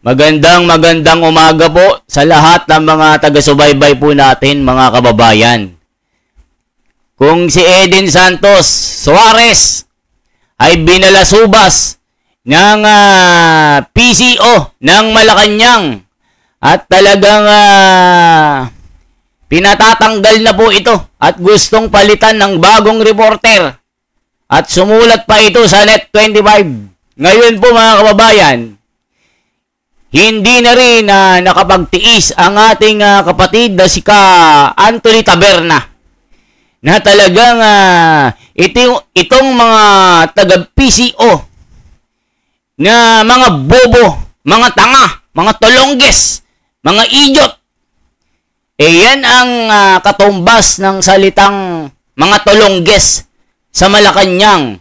Magandang umaga po sa lahat ng mga taga-subaybay po natin, mga kababayan. Kung si Eden Santos Suarez ay binalasubas ng PCO ng Malacanang at talagang pinatatanggal na po ito at gustong palitan ng bagong reporter at sumulat pa ito sa Net25. Ngayon po mga kababayan, hindi na rin nakapagtiis ang ating kapatid na si Anthony Taberna na talagang itong mga taga-PCO na mga bobo, mga tanga, mga tolongges, mga idiot. Yan ang katumbas ng salitang mga tolongges sa Malacanang.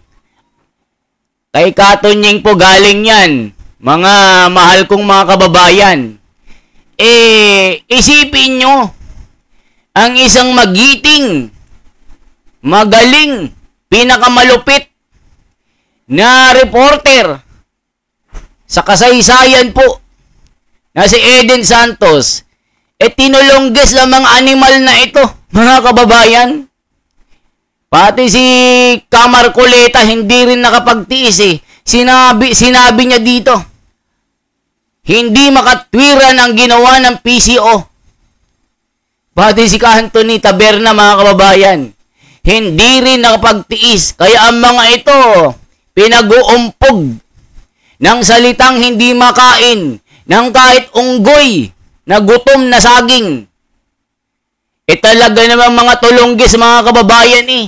Kay Katonying po galing yan. Mga mahal kong mga kababayan, isipin nyo, ang isang magiting, magaling, pinakamalupit na reporter sa kasaysayan po na si Eden Santos, tinulongges ng mga animal na ito, mga kababayan. Pati si Camarcoleta hindi rin nakapagtiis Sinabi niya dito, hindi makatwiran ang ginawa ng PCO. Pati si Anthony Taberna, mga kababayan, hindi rin nakapagtiis. Kaya ang mga ito, pinag-uumpog ng salitang hindi makain ng kahit unggoy na gutom na saging. Talaga naman mga tulonggis, mga kababayan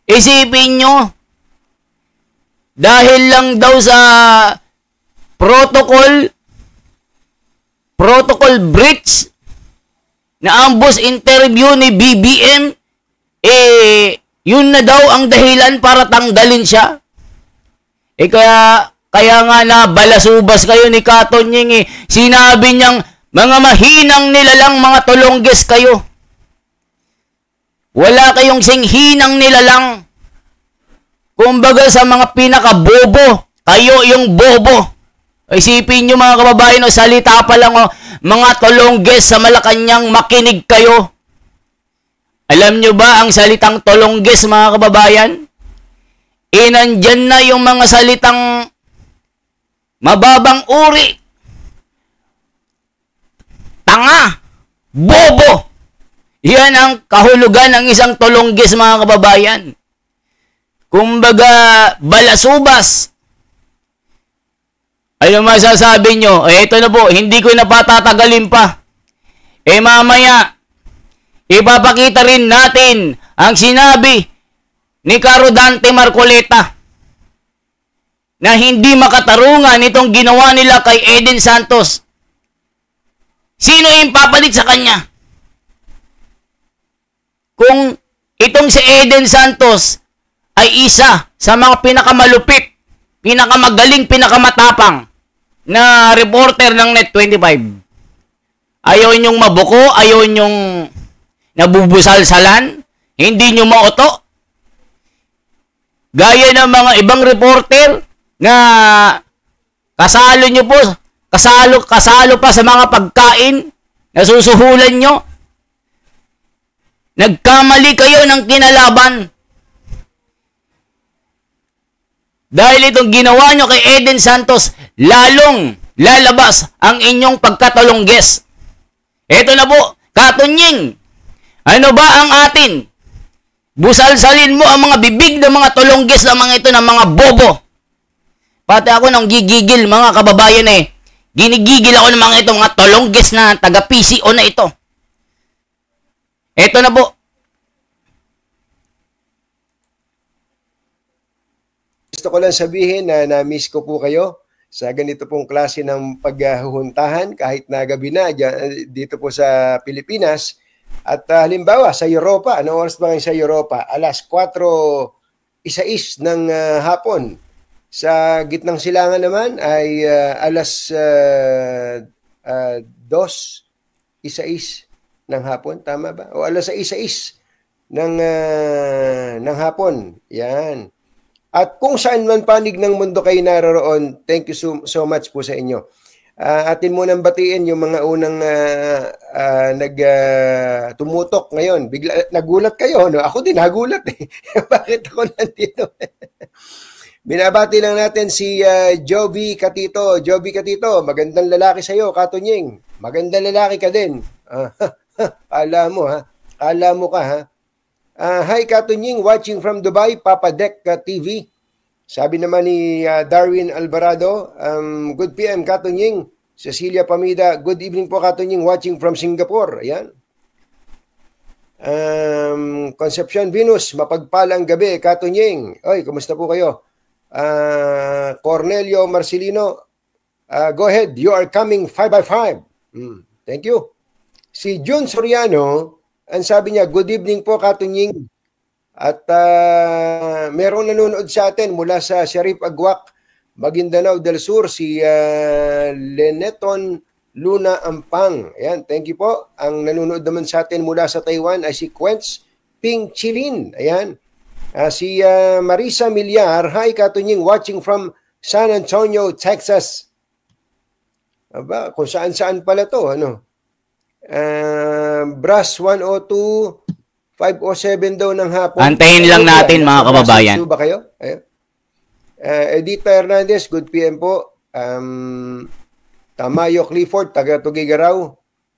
Isipin nyo, dahil lang daw sa protocol breach na ambush interview ni BBM, yun na daw ang dahilan para tanggalin siya. Kaya nga nabalasubas kayo ni Katonying Sinabi niyang mga mahinang nilalang, mga tulongges kayo. Wala kayong singhinang nilalang. Kumbaga sa mga pinakabobo, kayo yung bobo. Isipin nyo mga kababayan, salita pa lang mga tolongges sa Malacanang, makinig kayo. Alam nyo ba ang salitang tolongges, mga kababayan? Nandyan na yung mga salitang mababang uri. Tanga, bobo. Yan ang kahulugan ng isang tolongges, mga kababayan. Kumbaga, balasubas. Ano masasabi nyo? Ito na po, hindi ko na patatagalin pa. Mamaya, ipapakita rin natin ang sinabi ni Dante Marcoleta na hindi makatarungan itong ginawa nila kay Eden Santos. Sino yung papalit sa kanya? Kung itong si Eden Santos ay isa sa mga pinakamalupit, pinakamagaling, pinakamatapang na reporter ng Net25. Ayaw nyong mabuko, ayaw nyong nabubusalsalan, hindi nyo mauto. Gaya ng mga ibang reporter na kasalo nyo po, kasalo pa sa mga pagkain, nasusuhulan nyo. Nagkamali kayo ng kinalaban. Dahil itong ginawa nyo kay Eden Santos, lalong lalabas ang inyong pagkatulongges. Ito na po, Katonying. Ano ba ang atin? Busalsalin mo ang mga bibig ng mga tulongges ng mga ito ng mga bobo. Pati ako nang gigigil, mga kababayan Ginigigil ako ng mga ito, mga tulongges na taga-PCO na ito. Ito na po. Gusto ko lang sabihin na na-miss ko po kayo sa ganito pong klase ng paghuhuntahan kahit na gabi na dito po sa Pilipinas. At halimbawa sa Europa, anong oras ba ngayon sa Europa? Alas 4:06 ng hapon. Sa gitnang silangan naman ay alas 2:06 ng hapon. Tama ba? O alas 6:06 ng hapon. Yan. At kung saan man panig ng mundo kayo naroon, thank you so much po sa inyo. Atin munang batiin yung mga unang tumutok ngayon. Bigla nagulat kayo, no? Ako din nagulat eh. Bakit ako nandito? Binabati lang natin si Jovi Catito. Jovi Catito, magandang lalaki sa iyo, Katunying. Magandang lalaki ka din. Kala mo ha. Kala mo ka ha. Hi Katunying, watching from Dubai, Papa Dek TV. Sabi naman ni Darwin Alvarado, good PM Katunying. Cecilia Pamida, good evening po Katunying, watching from Singapore. Ayan. Concepcion Venus, mapagpalang gabi Katunying. Oy, kumusta po kayo? Cornelio Marcelino, go ahead, you are coming 5x5. Thank you. Si Jun Soriano, ang sabi niya, good evening po Katunying. At merong nanonood sa atin mula sa Sharif Agwak, Maguindanao del Sur, si Leneton Luna Ampang. Ayan, thank you po. Ang nanonood naman sa atin mula sa Taiwan ay si Quench Ping Chilin. Ayan. Si Marisa Milyar, hi Katunying, watching from San Antonio, Texas. Aba, kung saan-saan pala to, ano? Brass 102, 5:07 daw ng hapon. Antayin lang natin mga kababayan. Ba kayo? Edita Hernandez, good PM po. Tamayo Clifford, taga Tugigaraw.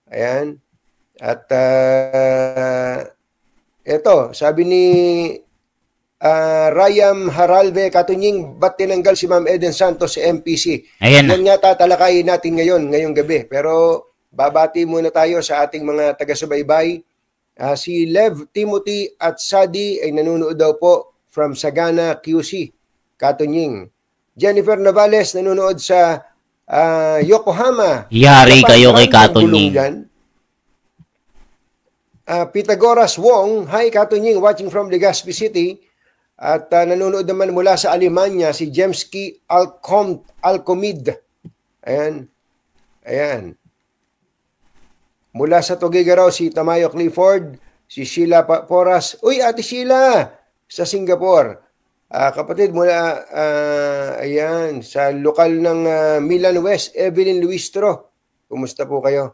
Ayan. At eto, sabi ni Rayam Haralve, Katunying, ba't tinanggal si Ma'am Eden Santos sa MPC? Ayan na. Yan nga tatalakayin natin ngayong gabi. Pero babati muna tayo sa ating mga taga-subaybay. Si Lev, Timothy at Sadi ay nanonood daw po from Sagana, QC, Katunying. Jennifer Navales nanonood sa Yokohama. Yari kayo kay Katunying. Pythagoras Wong, hi Katunying, watching from Legazpi City. At nanonood naman mula sa Alemanya si Jemski Alcomid. Ayan. Ayan. Mula sa Tugigaraw si Tamayo Clifford, si Sheila Poras. Uy, Ate Sheila sa Singapore. Kapatid mula ayan, sa lokal ng Milan West, Evelyn Luistro. Kumusta po kayo?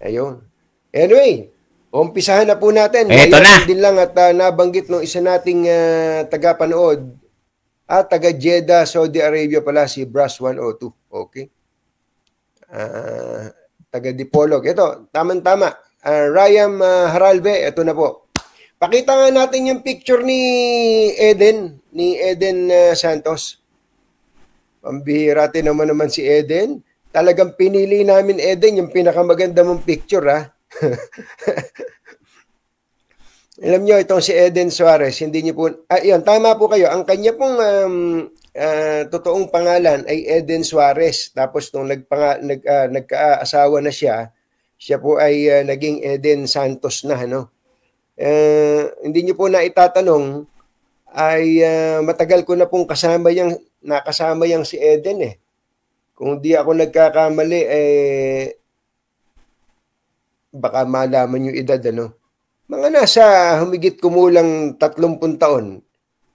Ayun. Anyway, umpisahan na po natin. Eto na. Din lang at nabanggit ng isa nating tagapanood at taga Jeddah, Saudi Arabia pala si Brass 102. Okay. Taga Dipolog. Ito, tama-tama. Rayam Haralve, ito na po. Pakita nga natin yung picture ni Eden Santos. Pambihira naman si Eden. Talagang pinili namin Eden yung pinakamaganda mong picture ha. Alam nyo, itong si Eden Suarez, hindi niyo po, yun, tama po kayo. Ang kanya pong totoong pangalan ay Eden Suarez. Tapos nung nagkaasawa na siya po ay naging Eden Santos na, ano. Hindi niyo po na itatanong, ay matagal ko na pong nakasama yang si Eden eh. Kung di ako nagkakamali, baka malaman yung edad, ano. Mga nasa humigit kumulang 30 taon.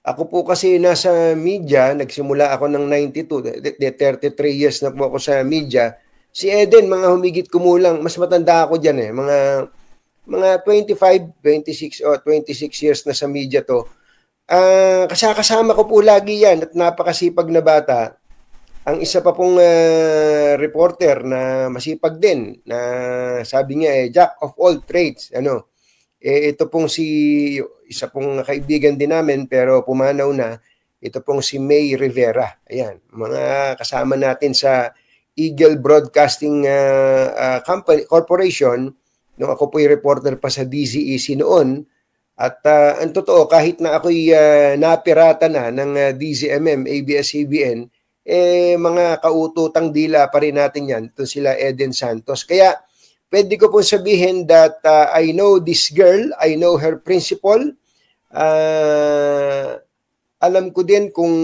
Ako po kasi nasa media, nagsimula ako ng 92, 33 years na po ako sa media. Si Eden, mga humigit kumulang, mas matanda ako dyan eh, mga 25, 26 o 26 years na sa media to. Kasama ko po lagi yan at napakasipag na bata. Ang isa pa pong reporter na masipag din, na sabi niya jack of all trades, ano. Ito pong isa pong kaibigan din namin pero pumanaw na, ito pong si May Rivera. Ayan, mga kasama natin sa Eagle Broadcasting Corporation nung ako po'y reporter pa sa DZEC noon. At ang totoo, kahit na ako'y napirata na ng DZMM, ABS-CBN, mga kaututang dila pa rin natin yan. Ito sila Eden Santos. Kaya pwede ko pong sabihin that I know this girl, I know her principle. Alam ko din kung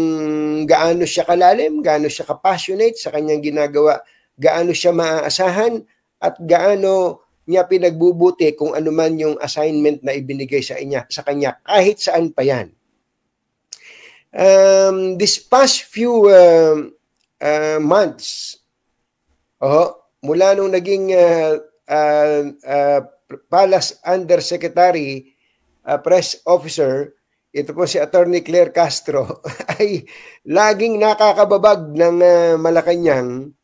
gaano siya kalalim, gaano siya kapassionate sa kanyang ginagawa, gaano siya maaasahan, at gaano niya pinagbubuti kung ano man yung assignment na ibinigay sa kanya, kahit saan pa yan. This past few months, Mula nung naging Palace Undersecretary, Press Officer, ito po si Attorney Claire Castro, ay laging nakakababag ng Malacanang.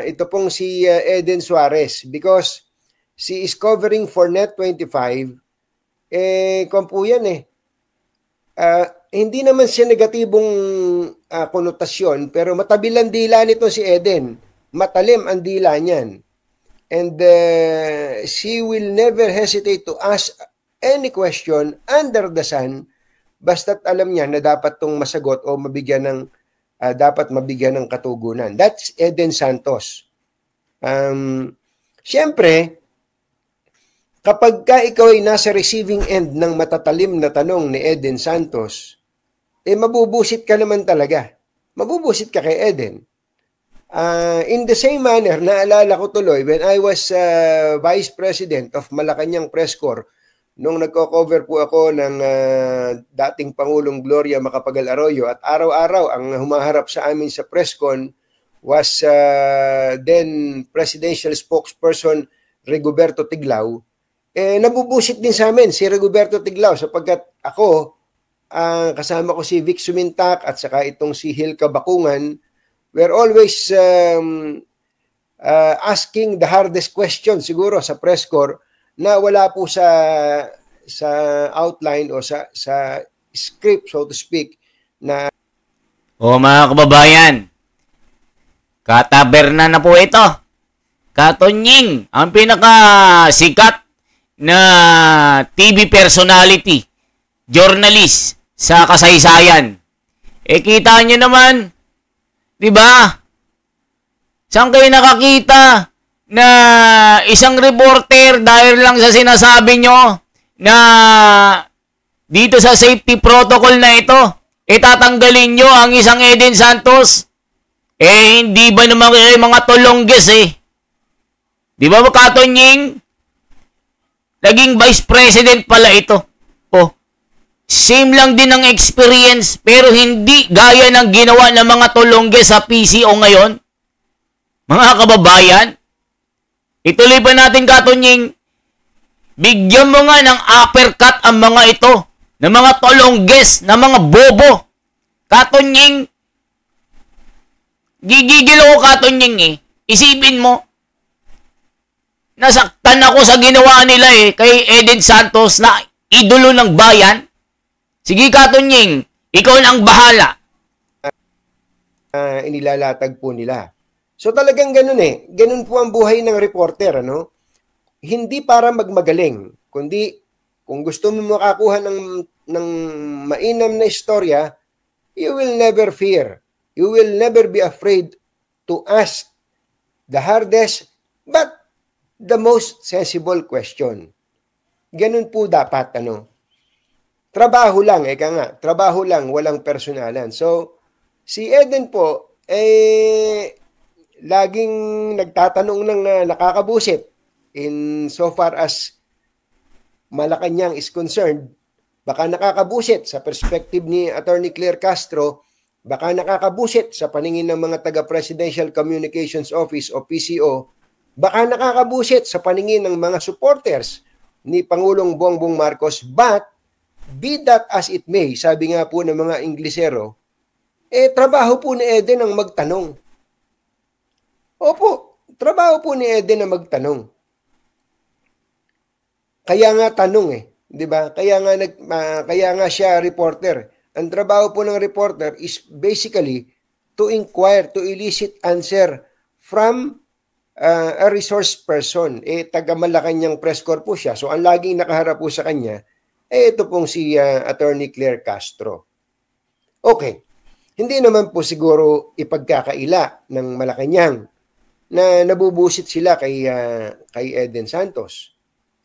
Ito pong si Eden Suarez, because she is covering for Net25. Kung po yan hindi naman siya negatibong konotasyon, pero matabil ang dila nito si Eden. Matalim ang dila niyan. And she will never hesitate to ask any question under the sun, basta't alam niya na dapat tong masagot o mabigyan ng dapat mabigyan ng katugunan. That's Eden Santos. Siyempre, kapag ka ikaw ay nasa receiving end ng matatalim na tanong ni Eden Santos, mabubusit ka naman talaga. Mabubusit ka kay Eden. In the same manner, naalala ko tuloy, when I was Vice President of Malacanang Press Corps, nung nagko-cover po ako ng dating Pangulong Gloria Macapagal Arroyo, at araw-araw ang humaharap sa amin sa presscon was then Presidential Spokesperson Rigoberto Tiglao. Nabubusit din sa amin si Rigoberto Tiglao sapagkat ako, kasama ko si Vic Sumintak at saka itong si Hilka Bakungan, we're always asking the hardest question siguro sa press corps na wala po sa outline o sa script, so to speak, na mga kababayan, kataberna na po ito. Katonying, ang pinakasikat na TV personality, journalist sa kasaysayan. Kita nyo naman, di ba? Saan kayo nakakita na isang reporter dahil lang sa sinasabi nyo na dito sa safety protocol na ito, tatanggalin nyo ang isang Eden Santos? Hindi ba naman mga tolongges Di ba Katonying? Naging vice president pala ito. Same lang din ang experience pero hindi gaya ng ginawa ng mga tolongges sa PCO ngayon. Mga kababayan, ituloy pa natin Katonying, bigyan mo nga ng uppercut ang mga ito, ng mga tolongges, ng mga bobo. Katonying, gigigil ako Katonying Isipin mo, nasaktan ako sa ginawa nila kay Eden Santos na idolo ng bayan. Sige Katonying, ikaw na ang bahala. Inilalatag po nila. So talagang ganun Ganun po ang buhay ng reporter, Hindi para magmagaling, kundi kung gusto mo makakuha ng mainam na istorya, you will never fear. You will never be afraid to ask the hardest but the most sensible question. Ganun po dapat, Trabaho lang, trabaho lang, walang personalan. So, si Eden po, laging nagtatanong ng nakakabusit in so far as Malacanang is concerned. Baka nakakabusit sa perspective ni Attorney Claire Castro, baka nakakabusit sa paningin ng mga taga-Presidential Communications Office o PCO, baka nakakabusit sa paningin ng mga supporters ni Pangulong Bongbong Marcos, but be that as it may, sabi nga po ng mga Inglesero, trabaho po ni Eden ang magtanong. Opo, trabaho po ni Eden ang magtanong. Kaya nga tanong di ba? Kaya nga siya reporter. Ang trabaho po ng reporter is basically to inquire, to elicit answer from a resource person. Taga Malacanang Press Corps po siya. So ang laging nakaharap po sa kanya, ito pong si Attorney Claire Castro. Okay. Hindi naman po siguro ipagkakaila ng Malacanang na nabubusit sila kay Eden Santos.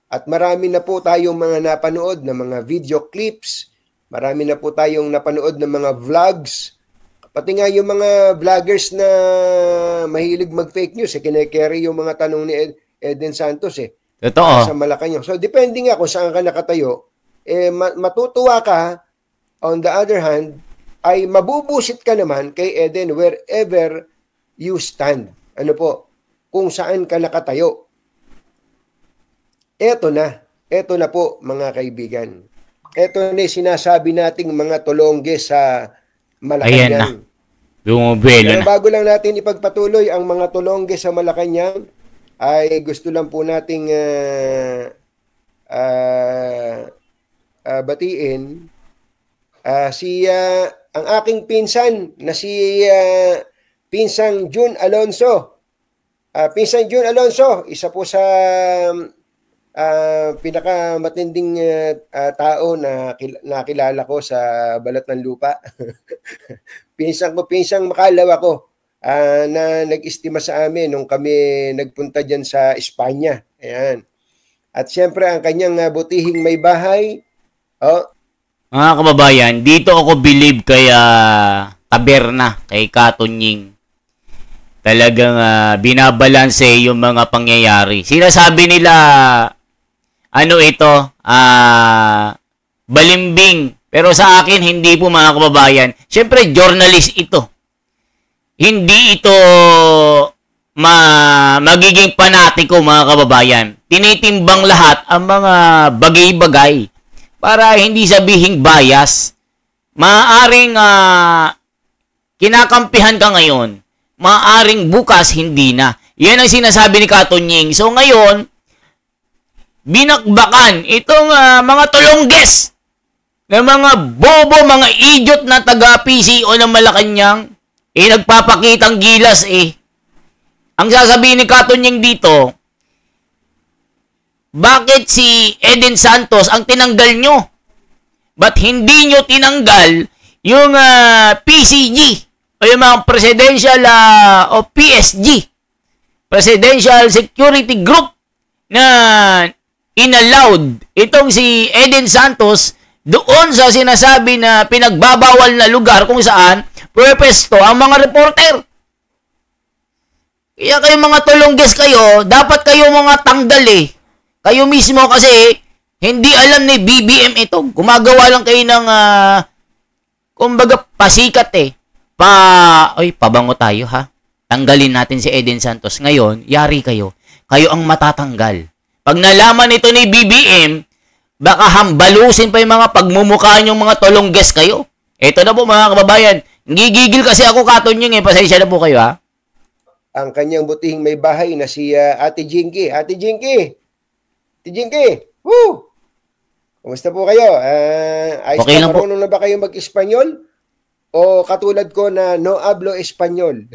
At marami na po tayong mga napanood na mga video clips, marami na po tayong napanood ng mga vlogs, pati nga yung mga vloggers na mahilig mag-fake news, kine-carry yung mga tanong ni Eden Santos Totoo. Sa Malacanang. So depende nga kung saan ka nakatayo, matutuwa ka, on the other hand, ay mabubusit ka naman kay Eden wherever you stand. ano po, kung saan ka nakatayo. Ito na po mga kaibigan. Ito na sinasabi nating mga tulongge sa Ayan na. Malacanang. Bumubelo Pero na. bago lang natin ipagpatuloy ang mga tulongge sa Malacanang, ay gusto lang po nating batiin ang aking pinsan na si Pinsang June Alonso. Pinsang June Alonso, isa po sa pinakamatinding tao na nakilala ko sa balat ng lupa. Pinsang makalaw ako na nag-estima sa amin nung kami nagpunta dyan sa Espanya. Ayan. At siyempre ang kanyang butihing may bahay. Mga kababayan, dito ako believe kay Taberna, kay Katunying. Talagang binabalanse yung mga pangyayari. Sinasabi nila, ano ito, balimbing. Pero sa akin, hindi po mga kababayan. Siyempre, journalist ito. Hindi ito magiging panatiko mga kababayan. Tinitimbang lahat ang mga bagay-bagay para hindi sabihing bias. Maaaring kinakampihan ka ngayon, maaaring bukas hindi na. Yan ang sinasabi ni Katunying. So ngayon, binakbakan itong mga tulongges na mga bobo, mga idiot na taga-PCO ng Malacanang, nagpapakitang gilas Ang sasabihin ni Katunying dito, bakit si Eden Santos ang tinanggal nyo? Ba't hindi nyo tinanggal yung PCG o yung mga presidential o PSG, Presidential Security Group, na inallowed itong si Eden Santos doon sa sinasabi na pinagbabawal na lugar kung saan pwesto ang mga reporter. Kaya kayo mga tulongges kayo, dapat kayo mga tanggal Kayo mismo kasi hindi alam ni BBM ito. Gumagawa lang kayo ng kumbaga pasikat pabango tayo ha. Tanggalin natin si Eden Santos. Ngayon, yari kayo. Kayo ang matatanggal. Pag nalaman ito ni BBM, baka hambalusin pa yung mga pagmumukha niyong mga tulongges kayo. Ito na po mga kababayan. Gigigil kasi ako Katunying pasensya na po kayo ha. Ang kanyang butihing may bahay na si Ate Jinky. Ate Jinky! Ate Jinky! Woo! Kumusta po kayo? Ayos Okay na, lang po. marunong na ba kayo mag-Espanyol? O katulad ko na no hablo Espanyol?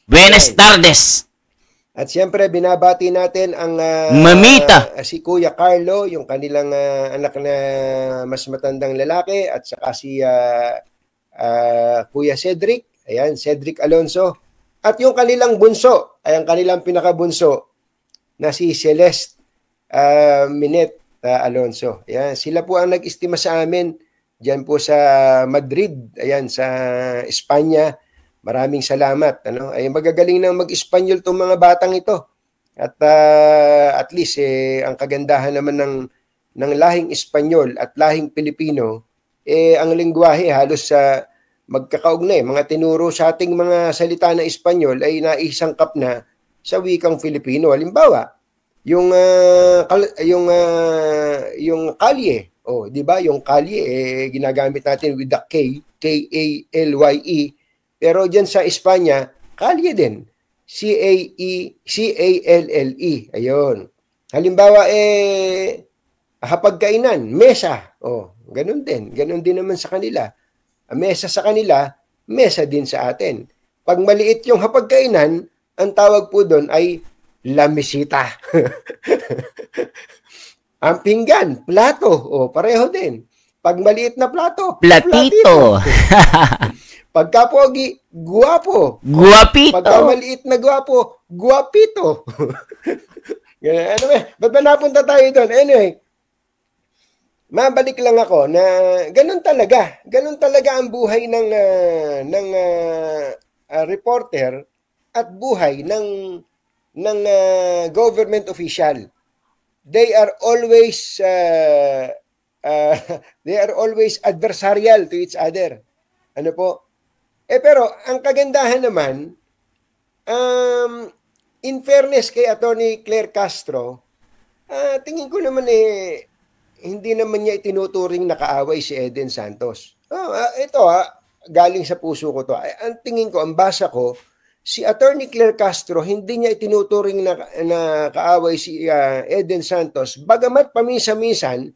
Buenas tardes. At siyempre, binabati natin ang Mamita. Si Kuya Carlo, yung kanilang anak na mas matandang lalaki, at saka si Kuya Cedric. Ayan, Cedric Alonso. At yung kanilang bunso, ay ang kanilang pinakabunso na si Celeste Minet Alonso. Ayan, sila po ang nag-estima sa amin diyan po sa Madrid, ayan, sa Espanya. Maraming salamat. Ay magagaling nang mag-Espanyol tong mga batang ito. At least ang kagandahan naman ng lahing Espanyol at lahing Pilipino, ang lengguwahe halos sa magkakaugnay. Mga tinuro sa ating mga salita na Espanyol ay naisangkap na sa wikang Filipino. Halimbawa, yung kalye, di ba? Yung kalye ginagamit natin with the K, K-A-L-Y-E. Pero diyan sa Espanya, kalye din. C-A-L-L-E. Ayun. Halimbawa hapagkainan, mesa. Ganun din. Ganun din naman sa kanila. Mesa sa kanila, mesa din sa atin. Pag maliit yung hapagkainan, ang tawag po doon ay la mesita. Ang pinggan, plato. Pareho din. Pag maliit na plato, Platito. Pagka pogi, guwapo. Guapito. Pagka maliit na guwapo, guwapito. Ba't ba napunta tayo doon? Anyway, mabalik lang ako na ganun talaga ang buhay ng reporter at buhay ng government official. They are always adversarial to each other. Ano po? Pero ang kagandahan naman, in fairness kay Attorney Claire Castro, tingin ko naman hindi naman niya itinuturing na kaaway si Eden Santos. Ito galing sa puso ko to. Ang tingin ko, ang basa ko, si Attorney Claire Castro, hindi niya itinuturing na kaaway si Eden Santos, bagamat paminsan-minsan,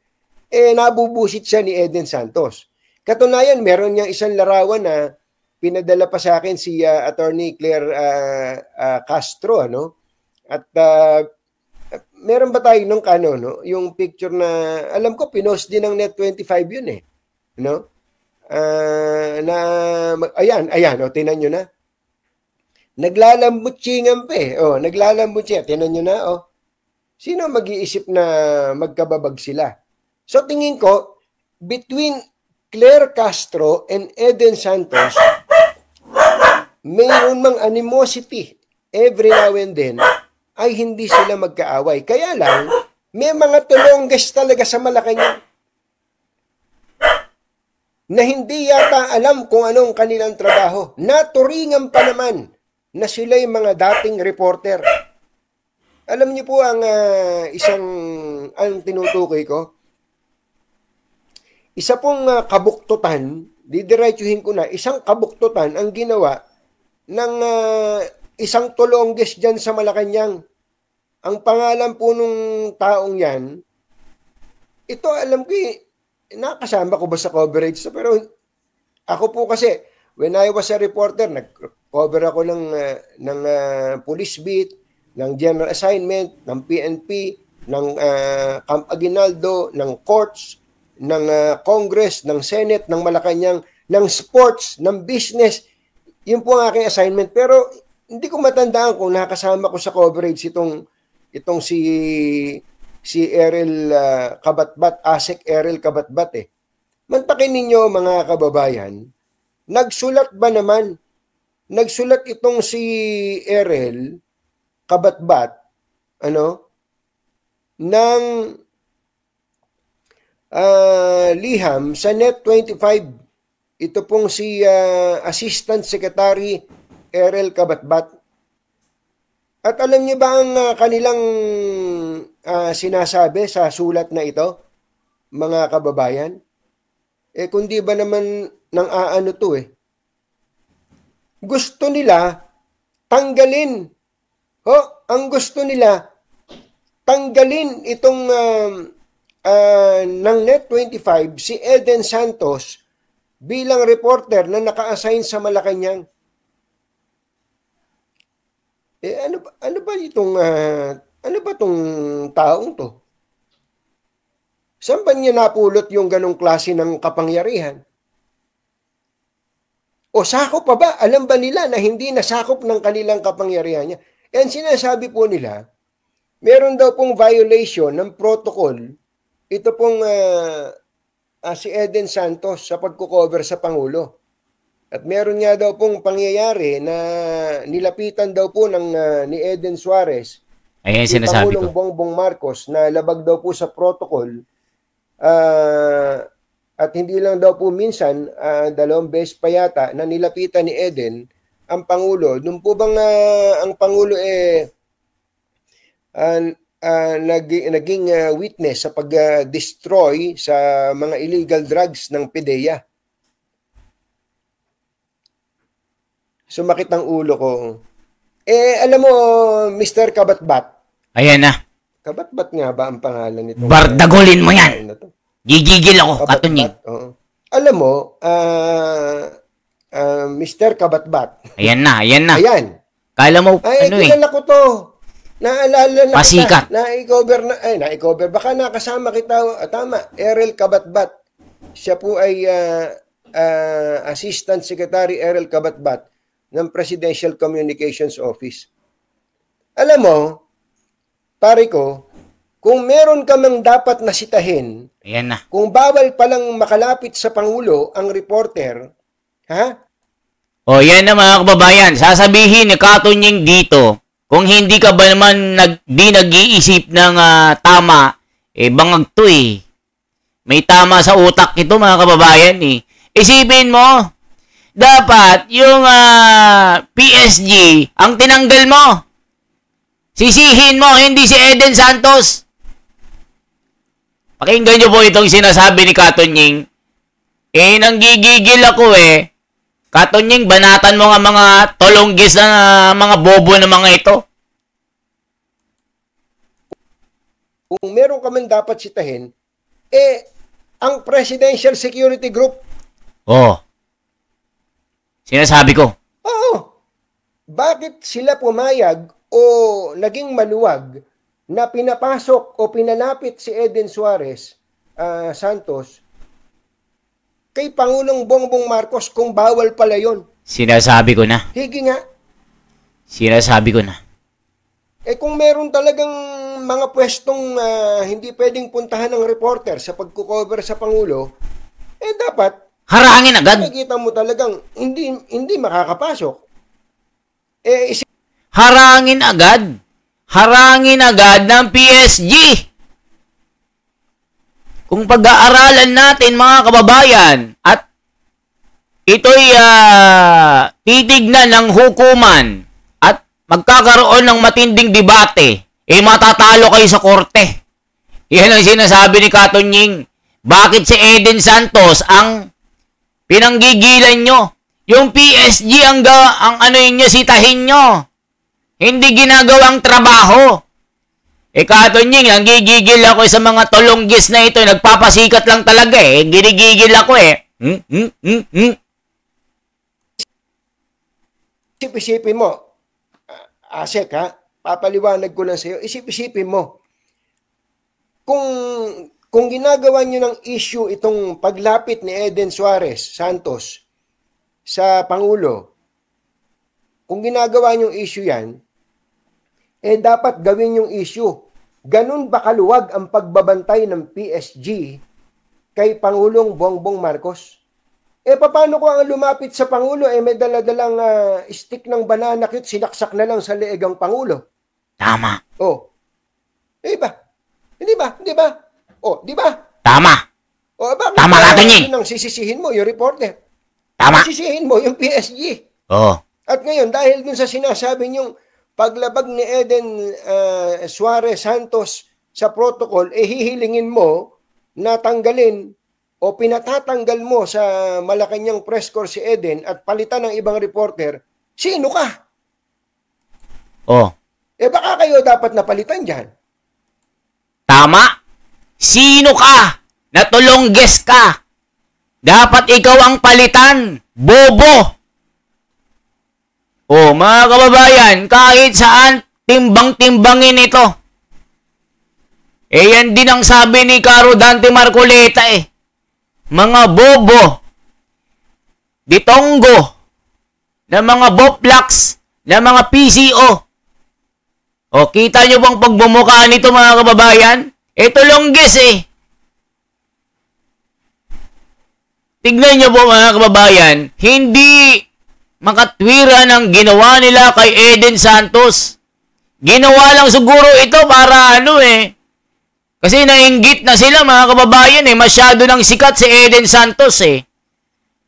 nabubusit siya ni Eden Santos. Katunayan, meron niyang isang larawan na pinadala pa sa akin si Attorney Claire Castro, ano? At meron ba tayo nung yung picture na, alam ko, pinost din ng Net25 yun no? Ayan, tinan nyo na. Naglalambutsingan pa naglalambutsingan. Tinan nyo na, Sino mag-iisip na magkababag sila? So, tingin ko, between Claire Castro and Eden Santos, mayroon mang animosity every now and then, ay hindi sila magkaaway. Kaya lang, may mga tulongges talaga sa Malacanang na hindi yata alam kung anong kanilang trabaho. Naturingan pa naman na sila yung mga dating reporter. Alam niyo po ang tinutukoy ko? Isa pong kabuktutan, didiretsuhin ko na, isang kabuktutan ang ginawa ng isang tulongges dyan sa Malacanang. Ang pangalan po nung taong yan, ito alam ko nakasama ko ba sa coverage? Pero ako po kasi, when I was a reporter, nag-cover ako ng police beat, ng general assignment, ng PNP, ng Camp Aguinaldo, ng courts, ng Congress, ng Senate, ng Malacanang, ng sports, ng business. Yun po ang aking assignment. Pero hindi ko matandaan kung nakasama ko sa coverage itong si Errol Kabatbat, ASEC Errol Kabatbat Mantakin ninyo mga kababayan, nagsulat itong si Errol Kabatbat, ng liham sa Net25. Ito pong si Assistant Secretary Errol Kabatbat. At alam niyo ba ang kanilang sinasabi sa sulat na ito, mga kababayan? Kundi ba naman ng gusto nila tanggalin. Ang gusto nila tanggalin itong ng Net25 si Eden Santos bilang reporter na naka-assign sa Malacanang. Ano ba itong taong to? Saan ba niya napulot yung ganong klase ng kapangyarihan? O sakop pa ba? Alam ba nila na hindi nasakop ng kanilang kapangyarihan niya? Yan sinasabi po nila, meron daw pong violation ng protocol. Ito pong si Eden Santos sa pagkukover sa Pangulo. At meron nga daw pong pangyayari na nilapitan daw po ni Eden Suarez, ayan si sinasabi Pangulong ko. Bongbong Marcos, na labag daw po sa protocol. At hindi lang daw po minsan, 2 beses pa yata, na nilapitan ni Eden ang Pangulo. Nung po bang ang Pangulo naging witness sa pag-destroy sa mga illegal drugs ng PDEA. Sumakit ang ulo ko. Alam mo, Mr. Kabatbat. Ayan na. Kabatbat nga ba ang pangalan nito? Bardagolin mo yan. Gigigil ako, katunying. Alam mo, Mr. Kabatbat. Ayan na. Ayan. Kala mo, kilala ko to. Naalala na pasikat. Na-cover. Baka nakasama kita. Tama, Errol Kabatbat. Siya po ay Assistant Secretary Errol Kabatbat ng Presidential Communications Office. Alam mo, pare ko, kung meron ka mang dapat nasitahin, ayan na. Kung bawal palang makalapit sa Pangulo ang reporter, yan na mga kababayan, sasabihin ni Katunying dito, kung hindi ka ba naman di nag-iisip ng tama, bangag to May tama sa utak ito mga kababayan Isipin mo, dapat yung PSG ang tinanggal mo. Sisihin mo, hindi si Eden Santos. Pakinggan nyo po itong sinasabi ni Katonying. Nanggigigil ako Katonying, banatan mo nga mga tolonggis na mga bobo na mga ito. Kung meron ka man dapat sitahin, ang Presidential Security Group. Sinasabi ko. Bakit sila pumayag o naging maluwag na pinapasok o pinalapit si Eden Suarez Santos kay Pangulong Bongbong Marcos kung bawal pala yon? Sinasabi ko na. Higi nga. Sinasabi ko na. Kung meron talagang mga pwestong hindi pwedeng puntahan ng reporter sa pagkukover sa Pangulo, dapat harangin agad. Nakikita mo talagang hindi makakapasok. Harangin agad. Harangin agad ng PSG. Kung pag-aaralan natin mga kababayan at ito'y titignan ng hukuman at magkakaroon ng matinding debate, matatalo kayo sa korte. Yan ang sinasabi ni Katonying. Bakit si Eden Santos ang pinanggigilan nyo? Yung PSG ang ano inyo, sitahin nyo. Hindi ginagawang trabaho. Katonying, ang gigigil ako sa mga tolonggis na ito. Nagpapasikat lang talaga Ginigigil ako Isip-isipin mo, Asek papaliwanag ko lang sa'yo. Isip-isipin mo, kung ginagawa nyo ng issue itong paglapit ni Eden Suarez Santos sa Pangulo, kung ginagawa nyo issue yan, dapat gawin yung issue. Ganun ba kaluwag ang pagbabantay ng PSG kay Pangulong Bongbong Marcos? Paano ko ang lumapit sa Pangulo, may daladalang stick ng banana cute, sinaksak na lang sa leeg ang Pangulo? Tama. Di ba? Hindi ba? Di ba? Tama. Bakit Tama Katonying. Nang sisisihin mo yung reporter? Tama. Sisisihin mo yung PSG. At ngayon, dahil dun sa sinasabi niyong paglabag ni Eden Suarez Santos sa protocol, hihilingin mo na tanggalin o pinatatanggal mo sa Malacanang press corps si Eden at palitan ng ibang reporter, sino ka? Baka kayo dapat napalitan dyan. Tama. Sino ka? Natulongges ka. Dapat ikaw ang palitan. Bobo. Mga kababayan, kahit saan, timbang-timbangin ito. Yan din ang sabi ni Caro Dante Marcoleta Mga bobo, ditonggo, na mga boplaks, na mga PCO. Kita nyo bang pagbumukaan nito mga kababayan? Tulongges Tignan nyo po mga kababayan, hindi makatwira ng ginawa nila kay Eden Santos. Ginawa lang siguro ito para kasi nainggit na sila mga kababayan masyado nang sikat si Eden Santos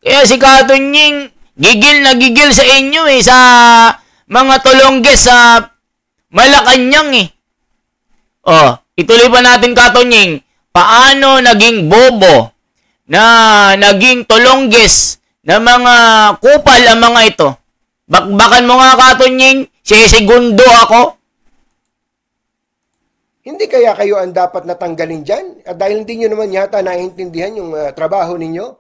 Kaya si Katonying gigil na gigil sa inyo sa mga tolongges sa Malacanang ituloy pa natin Katonying, paano naging bobo na naging tolongges na mga kupal ang mga ito. Bakbakan mo nga Katonying, sisigundo ako. Hindi kaya kayo ang dapat natanggalin dyan? Dahil hindi nyo naman yata naiintindihan yung trabaho ninyo?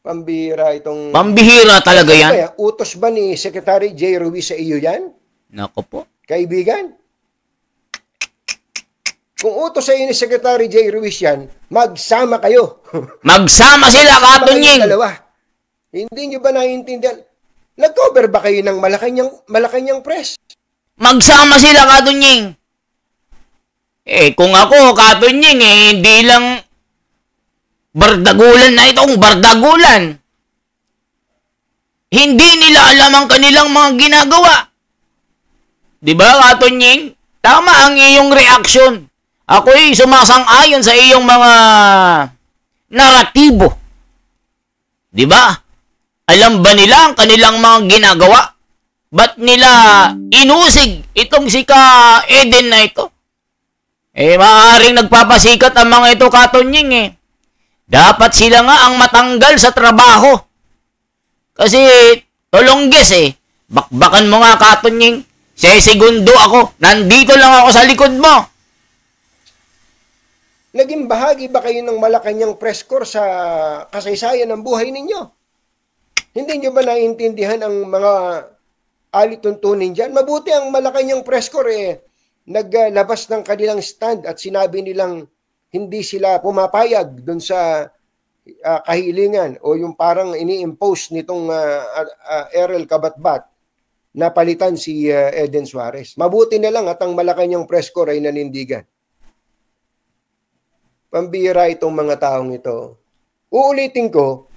Pambihira talaga yan. Utos ba ni Secretary J. Ruiz sa iyo yan? Nako po. Kaibigan? Kung utos sa iyo ni Secretary J. Ruiz yan, magsama kayo. Magsama sila, Katonying. Hindi nyo ba naiintindihan? Nag-cover ba kayo ng Malacanang press? Magsama sila, Katonying. Kung ako, Katonying, hindi lang bardagulan na itong bardagulan. Hindi nila alam ang kanilang mga ginagawa. Diba, Katonying? Tama ang iyong reaksyon. ako'y sumasang-ayon sa iyong mga naratibo. Di ba? Alam ba nila ang kanilang mga ginagawa? Ba't nila inusig itong si Ka Eden na ito? Maaaring nagpapasikat ang mga ito, Katonying Dapat sila nga ang matanggal sa trabaho. Kasi, Tolongges bakbakan mo nga, Katonying. Segundo ako. Nandito lang ako sa likod mo. Naging bahagi ba kayo ng Malacanang press corps sa kasaysayan ng buhay ninyo? Hindi nyo ba naiintindihan ang mga alituntunin dyan? Mabuti ang Malacanang press corps naglabas ng kanilang stand at sinabi nilang hindi sila pumapayag dun sa kahilingan o yung parang ini-impose nitong Errol Kabatbat na palitan si Eden Suarez. Mabuti na lang at ang Malacanang press corps ay nanindigan. Pambira itong mga taong ito. Uulitin ko,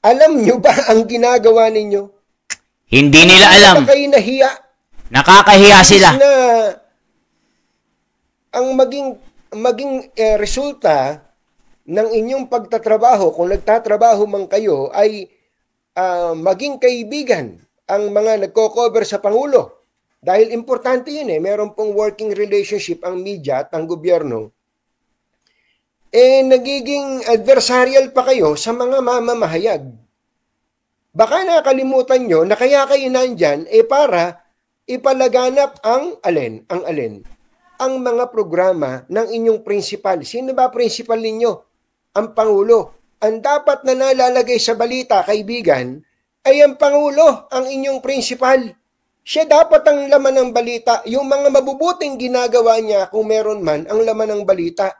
alam nyo ba ang ginagawa ninyo? Hindi nila alam. Kayo nahiya. Nakakahiya sila. Na ang maging resulta ng inyong pagtatrabaho, kung nagtatrabaho man kayo, ay maging kaibigan ang mga nagko-cover sa Pangulo. Dahil importante yun meron pong working relationship ang media at ang gobyerno. Nagiging adversarial pa kayo sa mga mamamahayag. Baka nakalimutan nyo na kaya kayo nandyan para ipalaganap ang alin? Ang mga programa ng inyong principal. Sino ba principal ninyo? Ang Pangulo. Ang dapat na nalalagay sa balita, kaibigan, ay ang Pangulo, ang inyong principal. Siya dapat ang laman ng balita. Yung mga mabubuting ginagawa niya, kung meron man, ang laman ng balita.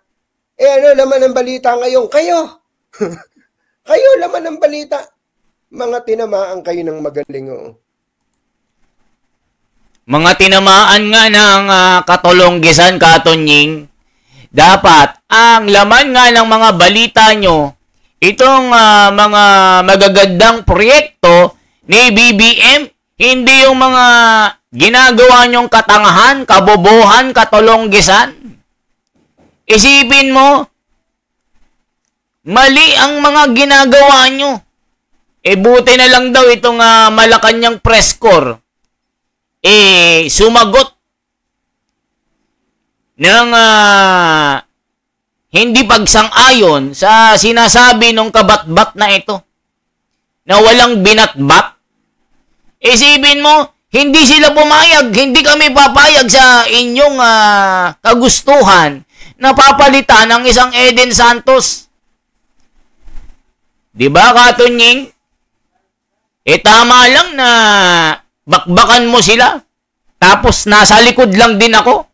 Ano laman ng balita ngayon? Kayo! Kayo laman ng balita. Mga tinamaan kayo ng magaling. Mga tinamaan nga ng Katolonggesan, Katonying. Dapat, ang laman nga ng mga balita nyo, itong mga magagandang proyekto ni BBM, hindi yung mga ginagawa nyong katangahan, kabobohan, Katolonggesan. Isipin mo, mali ang mga ginagawa nyo. Buti na lang daw itong Malacanang press corps. Sumagot ng hindi pagsang-ayon sa sinasabi ng kabatbat na ito. Na walang binatbat. Isipin mo, hindi sila pumayag, hindi kami papayag sa inyong kagustuhan na papalitan ng isang Eden Santos. Diba, Katonying? Tama lang na bakbakan mo sila. Tapos nasa likod lang din ako.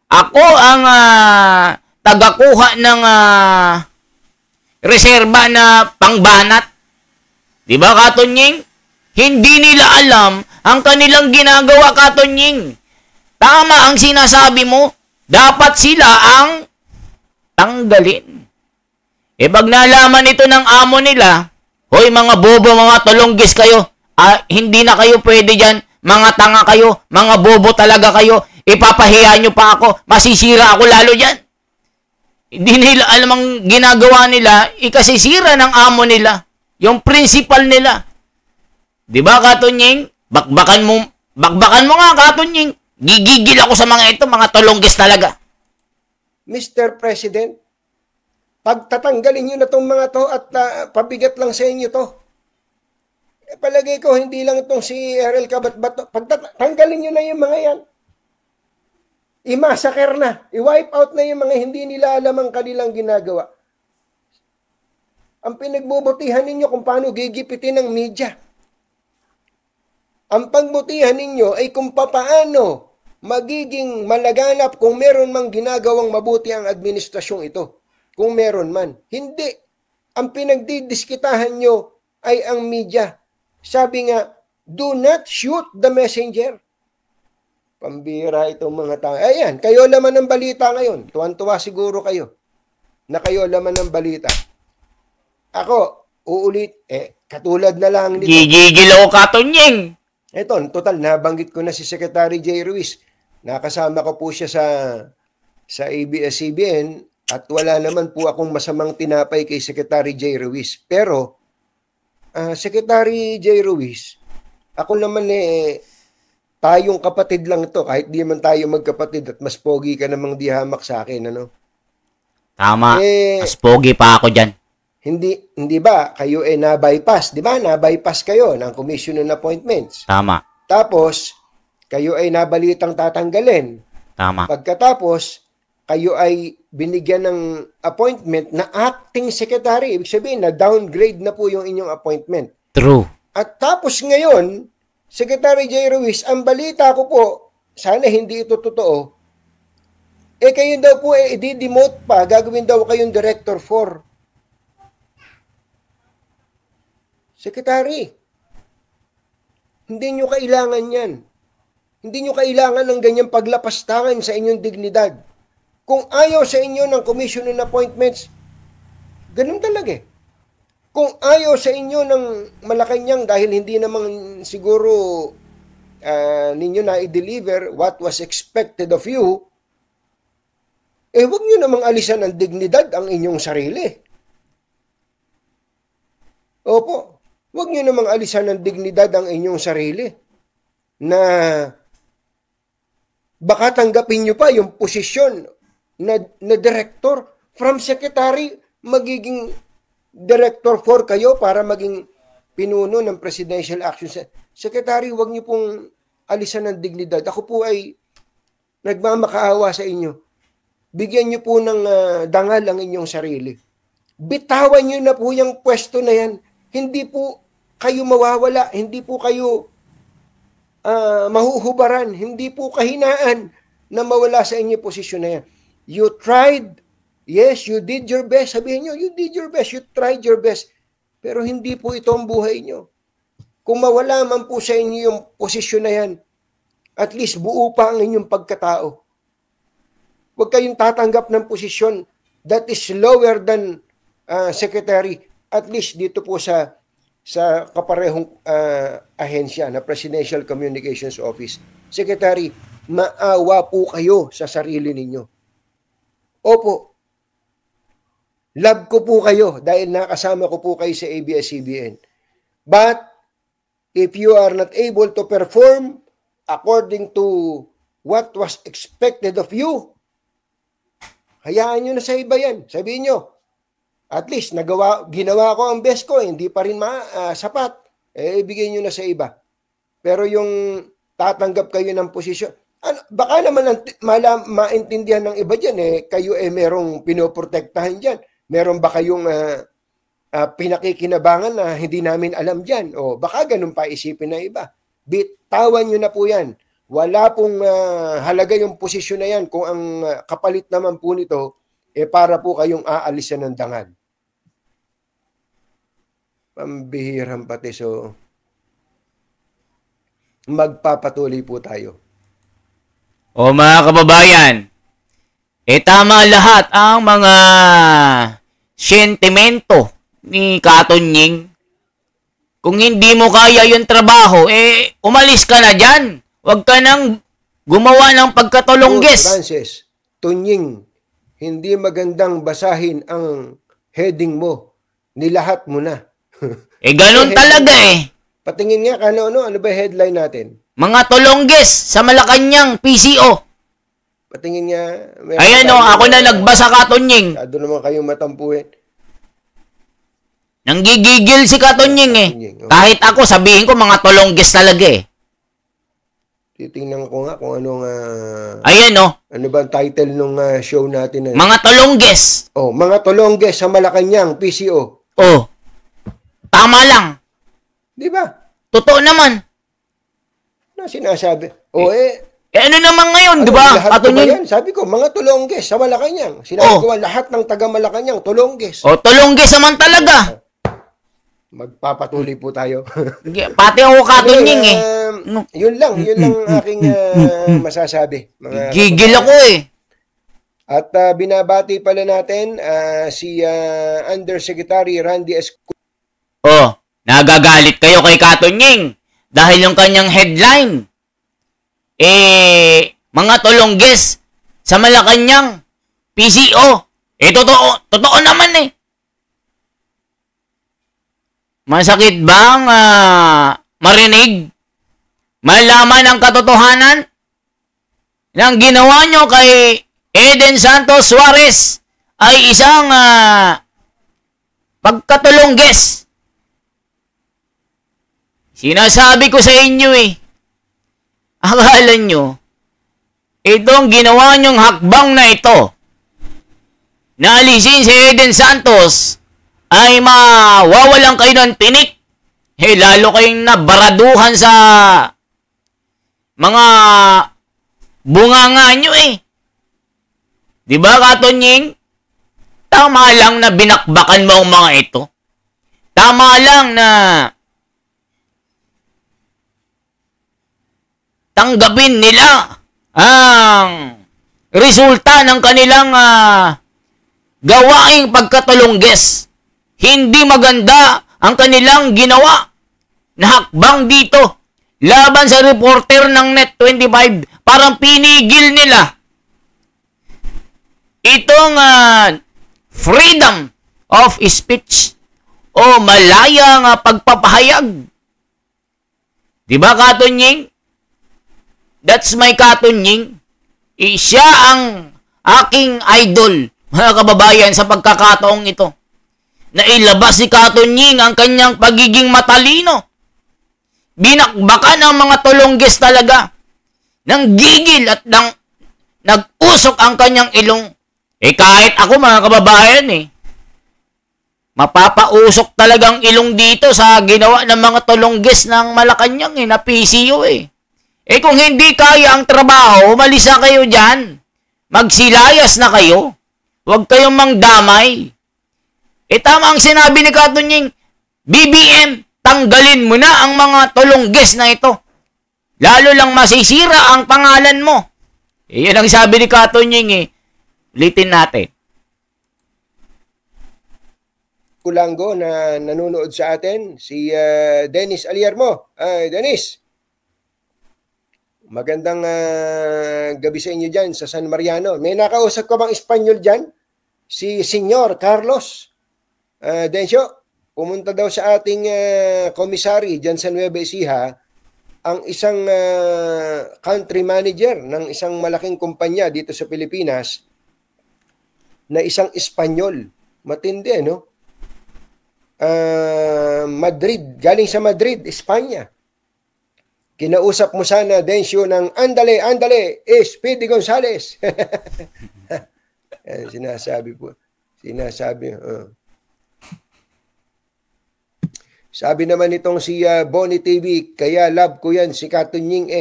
Ako ang tagakuha ng reserba na pangbanat. Diba, Katonying? Hindi nila alam ang kanilang ginagawa, Katonying. Tama ang sinasabi mo. Dapat sila ang tanggalin. Pag nalaman ito ng amo nila, hoy mga bobo, mga Tolongges kayo, hindi na kayo pwede dyan, mga tanga kayo, mga bobo talaga kayo, ipapahiya nyo pa ako, masisira ako lalo dyan. Hindi nila alam ang ginagawa nila, ikasisira ng amo nila, yung principal nila. Diba, Katonying? Bakbakan mo nga, Katonying. Gigigil ako sa mga ito, mga Tolongges talaga. Mr. President, pagtatanggalin nyo na itong mga to at pabigat lang sa inyo to. Palagay ko, hindi lang itong si Errol Kabatbat. Pagtatanggalin nyo na yung mga yan. I-massacre na. I-wipe out na yung mga hindi nila alam ang kanilang ginagawa. Ang pinagbubutihan ninyo kung paano gigipitin ng media. Ang pagbutihan ninyo ay kung papaano magiging malaganap kung meron mang ginagawang mabuti ang administrasyong ito. Kung meron man. Hindi. Ang pinagdidiskitahan nyo ay ang media. Sabi nga, do not shoot the messenger. Pambira itong mga tao. Ayan, kayo laman ng balita ngayon. Tuwan-tuwa siguro kayo na kayo laman ng balita. Ako, uulit, katulad na lang nito. Gigigil ako, Katonying. Ito, total, nabanggit ko na si Secretary J. Ruiz. Nakasama ko po siya sa ABS-CBN at wala naman po akong masamang tinapay kay Secretary J. Ruiz. Pero, Secretary J. Ruiz, ako naman tayong kapatid lang ito, kahit di man tayo magkapatid at mas pogi ka namang di hamak sa akin, ano? Tama, mas pogi pa ako dyan. Hindi ba, kayo na-bypass, di ba? Na-bypass kayo ng Commission on Appointments. Tama. Tapos, kayo ay nabalitang tatanggalin. Tama. Pagkatapos, kayo ay binigyan ng appointment na acting secretary. Ibig sabihin na downgrade na po yung inyong appointment. True. At tapos ngayon, Secretary J. Ruiz, ang balita ko po, sana hindi ito totoo, kayo daw po i-demote pa, gagawin daw kayong Director 4. Secretary, hindi nyo kailangan yan. Hindi nyo kailangan ng ganyang paglapastangan sa inyong dignidad. Kung ayaw sa inyo ng Commission on Appointments, ganun talaga eh. Kung ayaw sa inyo ng Malacanang dahil hindi naman siguro ninyo na i-deliver what was expected of you, huwag nyo namang alisan ng dignidad ang inyong sarili. Opo, huwag nyo namang alisan ng dignidad ang inyong sarili na baka tanggapin nyo pa yung posisyon na director from secretary, magiging Director 4 kayo para maging pinuno ng Presidential Action Secretary. Huwag niyo pong alisan ng dignidad. Ako po ay nagmamakaawa sa inyo. Bigyan niyo po ng dangal ang inyong sarili. Bitawan niyo na po yung pwesto na yan. Hindi po kayo mawawala. Hindi po kayo mahuhubaran. Hindi po kahinaan na mawala sa inyong posisyon na yan. You tried. Yes, you did your best. Sabihin nyo, you did your best. You tried your best. Pero hindi po ito ang buhay nyo. Kung mawala man po sa inyo yung posisyon na yan, at least buo pa ang inyong pagkatao. Huwag kayong tatanggap ng posisyon that is lower than secretary. At least dito po sa kaparehong ahensya na Presidential Communications Office. Secretary, maawa po kayo sa sarili ninyo. Opo, love ko po kayo dahil nakasama ko po kayo sa ABS-CBN. But, if you are not able to perform according to what was expected of you, hayaan nyo na sa iba yan. Sabihin nyo, at least, ginawa ko ang best ko, hindi pa rin sapat. Ibigay nyo na sa iba. Pero yung tatanggap kayo ng posisyon, baka naman maintindihan ng iba dyan, kayo merong pinoprotektahan dyan. Meron ba kayong pinakikinabangan na hindi namin alam dyan? O baka ganun pa isipin na iba. Bitawan nyo na po yan. Wala pong halaga yung posisyon na yan kung ang kapalit naman po nito para po kayong aalisan ng dangal. Pambihirang pati. So, magpapatuloy po tayo. O mga kababayan, tama lahat ang mga sentimento ni Katonying. Kung hindi mo kaya yung trabaho, umalis ka na dyan. Huwag ka nang gumawa ng pagkatulongges. Francis, Tonying, hindi magandang basahin ang heading mo. Nilahat mo na. Ganun talaga Patingin nga, ano ba headline natin? Mga tulongges sa Malacanang PCO. Patingin nga. Ayan ako na nagbasa, Katonying. Ado naman kayong matampuhin. Nanggigigil si Katonying Kahit ako, sabihin ko mga tulongges talaga Titingnan ko nga kung anong... Ayan ano ba ang title nung show natin? Mga tulongges. Mga tulongges sa Malacanang PCO. Tama lang. Di ba? Totoo naman. Ano sinasabi? Ano naman ngayon, di ba? Katonying? Sabi ko, mga tulongges sa Malacanang. Sinabi ko, lahat ng taga Malacanang, tulongges. Tulongges naman talaga. Magpapatuloy po tayo. Pati ako, Katonying Yun lang aking masasabi. Gigil ako At binabati pala natin si Undersecretary Randy Escudero. Nagagalit kayo kay Katonying dahil yung kanyang headline mga tulongges sa Malacanang PCO. Totoo naman eh. Masakit bang marinig? Malaman ang katotohanan ng ginawa nyo kay Eden Santos Suarez ay isang pagkatulongges. Sinasabi ko sa inyo eh, akala nyo, itong ginawa nyong hakbang na ito, na alisin si Eden Santos, ay mawawalan kayo ng tinik. Lalo kayong nabaraduhan sa mga bunganga nyo eh. Diba, Katonying? Tama lang na binakbakan mo ang mga ito. Tama lang na tanggapin nila ang resulta ng kanilang gawaing pagkatulongges. Hindi maganda ang kanilang ginawa na hakbang dito laban sa reporter ng Net25. Parang pinigil nila itong freedom of speech o malayang pagpapahayag. Diba, Katonying? That's my Katonying. Siya ang aking idol, mga kababayan, sa pagkakataong ito. Nailabas si Katonying ang kanyang pagiging matalino. Binakbakan ng mga tulongges talaga. Nang gigil at nag-usok ang kanyang ilong. Kahit ako, mga kababayan mapapausok talagang ilong dito sa ginawa ng mga tulongges ng Malacanang na PCO kung hindi kaya ang trabaho, umalis na kayo dyan. Magsilayas na kayo. Huwag kayong mangdamay. Tama ang sinabi ni Katonying, BBM, tanggalin mo na ang mga tulongges na ito. Lalo lang masisira ang pangalan mo. Yan ang sabi ni Katonying Ulitin natin. Kulanggo na nanonood sa atin, si Dennis Aliarmo. Dennis, magandang gabi sa inyo dyan sa San Mariano. May nakausap ka bang Espanyol dyan? Si Senyor Carlos. Densyo, pumunta daw sa ating komisary dyan sa Nueva Ecija ang isang country manager ng isang malaking kumpanya dito sa Pilipinas na isang Espanyol. Matindi, no? Madrid, galing sa Madrid, Espanya. Kinausap mo sana, Densyo, ng andale, Speedy Gonzales. Yan, sinasabi po. Sabi naman itong si Bonnie TV, kaya love ko yan, si Katonying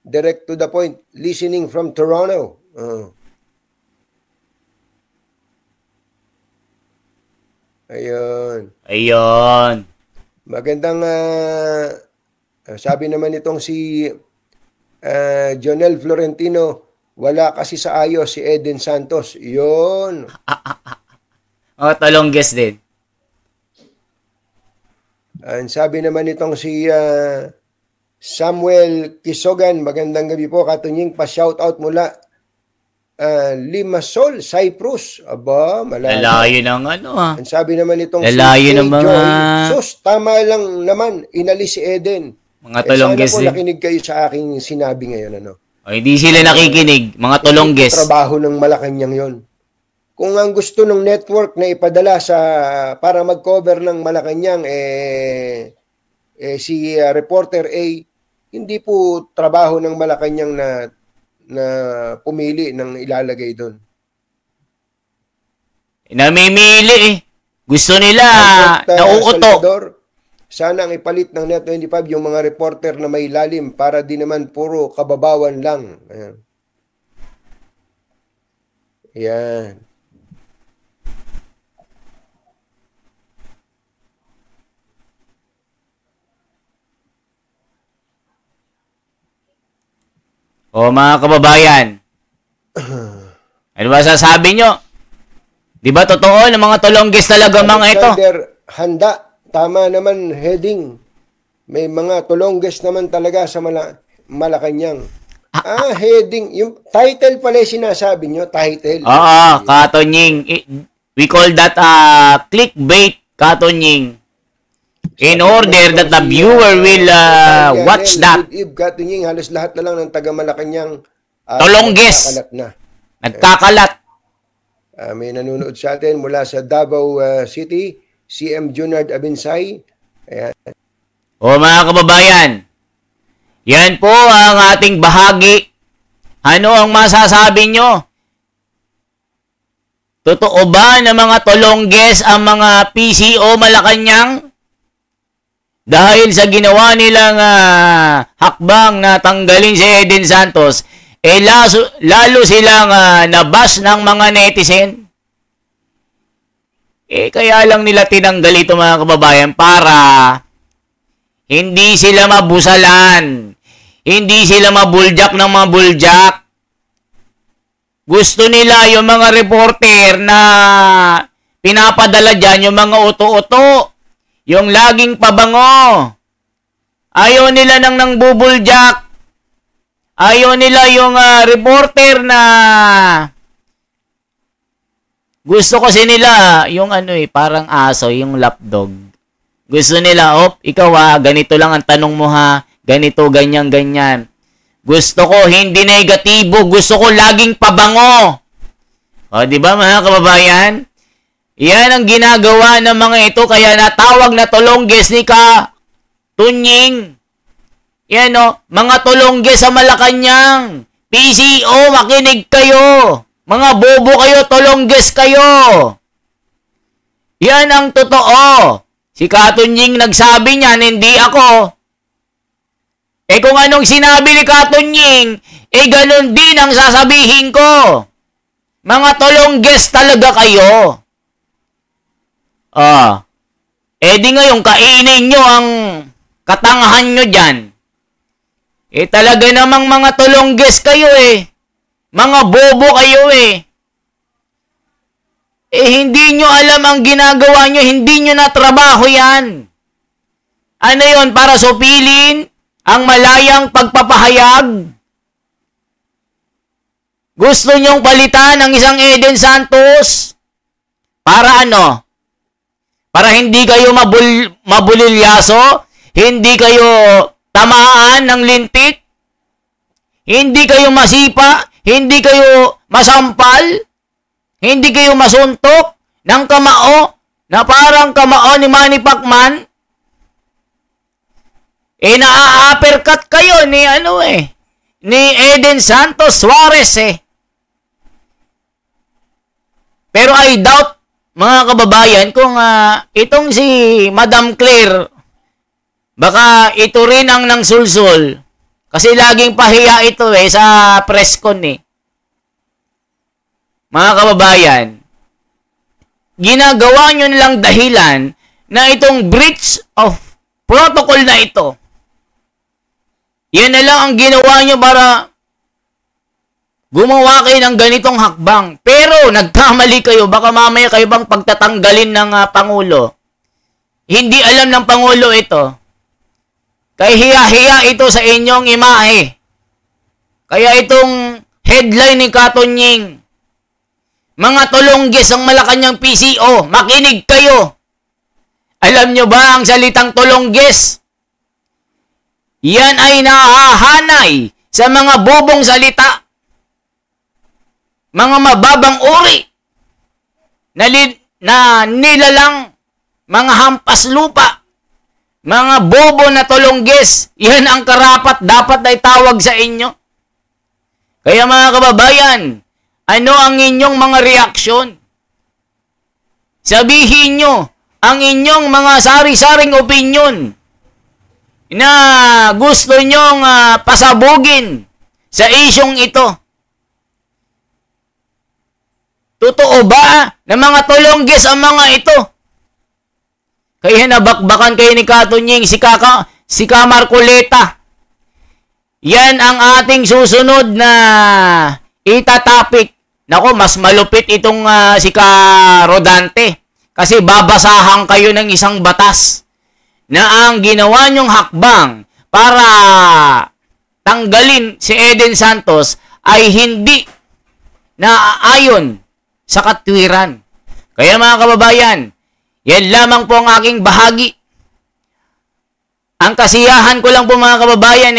direct to the point, listening from Toronto. Ayun. Magandang sabi naman itong si Jonel Florentino, wala kasi sa ayos si Eden Santos. Yun. Tulongges din. Ang sabi naman itong si Samuel Kisogan, magandang gabi po, Katonying, pa-shoutout mula Limassol, Cyprus. Aba, malayo ng Ang sabi naman itong si ng mga... Joy, sus, tama lang naman, inalis si Eden. Mga tulongges sana po nakinig kayo sa aking sinabi ngayon. Hindi sila nakikinig, mga tulongges. Trabaho ng Malacanang yon. Kung ang gusto ng network na ipadala para mag-cover ng Malacanang si reporter A, hindi po trabaho ng Malacanang na pumili ng ilalagay doon. Namimili Gusto nila nauuto. Sana ang ipalit ng Net25 yung mga reporter na may lalim para di naman puro kababawan lang. Ayan. Yan. O mga kababayan, ano ba sasabi nyo? Di ba totoo ng mga tulongges talaga mga ito? Handa, tama naman heading. May mga tulongges naman talaga sa Malacanang. Heading. Yung title pala yung sinasabi nyo, title. Oo, Katonying. We call that clickbait, Katonying. In order that the viewer will watch that. Katonying, halos lahat na lang ng taga-Malacanang Tolongges. Nagkakalat. May nanonood sa atin mula sa Davao City, CM Junard Abinsay. Ayan. O mga kababayan, yan po ang ating bahagi. Ano ang masasabi nyo? Totoo ba na mga Tolongges ang mga PCO Malacanang? Dahil sa ginawa nilang hakbang na tanggalin si Eden Santos, lalo silang nabash ng mga netizen. Kaya lang nila tinanggal ito mga kababayan para hindi sila mabusalan. Hindi sila mabuljak ng mga buljak. Gusto nila yung mga reporter na pinapadala dyan, yung mga uto-uto, yung laging pabango. Ayaw nila nang bubuljak. Ayaw nila yung reporter na gusto kasi nila yung parang aso, yung lapdog. Gusto nila, ikaw ganito lang ang tanong mo ganito, ganyan, ganyan. Gusto ko hindi negatibo, gusto ko laging pabango. O, di ba mga kababayan? Yan ang ginagawa ng mga ito, kaya natawag na Tolongges ni Tunying. Yan mga Tolongges sa Malacanang. PCO, makinig kayo. Mga bobo kayo, Tolongges kayo. Yan ang totoo. Si Tunying nagsabi niyan, hindi ako. Kung anong sinabi ni Tunying, ganun din ang sasabihin ko. Mga Tolongges talaga kayo. Di ngayon, kainin nyo ang katangahan nyo dyan. Talaga namang mga Tolongges kayo Mga bobo kayo hindi nyo alam ang ginagawa nyo, hindi nyo na trabaho yan. Ano yon, para supilin ang malayang pagpapahayag? Gusto nyong palitan ng isang Eden Santos? Para ano? Para hindi kayo mabulilyaso? Hindi kayo tamaan ng lintik? Hindi kayo masipa? Hindi kayo masampal? Hindi kayo masuntok ng kamao na parang kamao ni Manny Pacman? Na-uppercut kayo ni ni Eden Santos Suarez Pero I doubt, mga kababayan, kung itong si Madam Claire, baka ito rin ang nangsulsul. Kasi laging pahiya ito sa press con Mga kababayan, ginagawa nyo nilang dahilan na itong breach of protocol na ito. Yan na lang ang ginawa nyo para gumawa kayo ng ganitong hakbang. Pero nagkamali kayo, baka mamaya kayo bang pagtatanggalin ng Pangulo. Hindi alam ng Pangulo ito. Kaya hiya-hiya ito sa inyong imahe. Kaya itong headline ni Tunying, mga Tolongges ang Malacanang PCO, makinig kayo. Alam nyo ba ang salitang Tolongges? Yan ay nahahanay sa mga bobong salita. Mga mababang uri na nilalang, mga hampas lupa, mga bobo na Tolongges. Yan ang karapat dapat ay tawag sa inyo. Kaya mga kababayan, ano ang inyong mga reaksyon? Sabihin nyo ang inyong mga sari-saring opinyon na gusto nyong pasabugin sa isyong ito. Totoo ba na mga Tolongges ang mga ito? Kaya nabakbakan kayo ni Tunying, si Marcoleta. Yan ang ating susunod na itatapik. Nako, mas malupit itong si Rodante. Kasi babasahan kayo ng isang batas na ang ginawa nyong hakbang para tanggalin si Eden Santos ay hindi naaayon sa katwiran. Kaya mga kababayan, yan lamang po ang aking bahagi. Ang kasiyahan ko lang po mga kababayan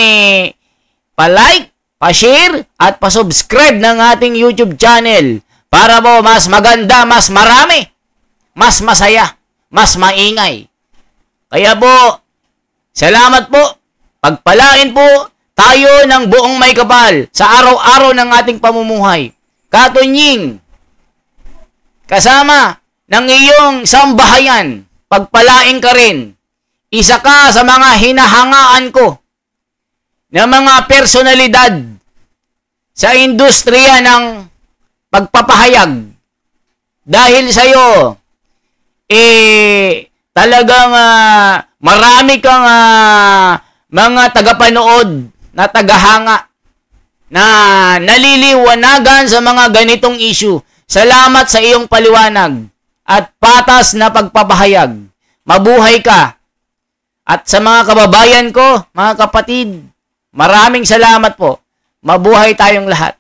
pa-like, pa-share, at pa-subscribe ng ating YouTube channel para po mas maganda, mas marami, mas masaya, mas maingay. Kaya po, salamat po. Pagpalain po tayo ng buong may kapal sa araw-araw ng ating pamumuhay. Katunying, kasama ng iyong sambahayan, pagpalain ka rin. Isa ka sa mga hinahangaan ko na mga personalidad sa industriya ng pagpapahayag. Dahil sa iyo, talagang marami kang mga tagapanood na tagahanga na naliliwanagan sa mga ganitong issue. Salamat sa iyong paliwanag at patas na pagpapahayag. Mabuhay ka. At sa mga kababayan ko, mga kapatid, maraming salamat po. Mabuhay tayong lahat.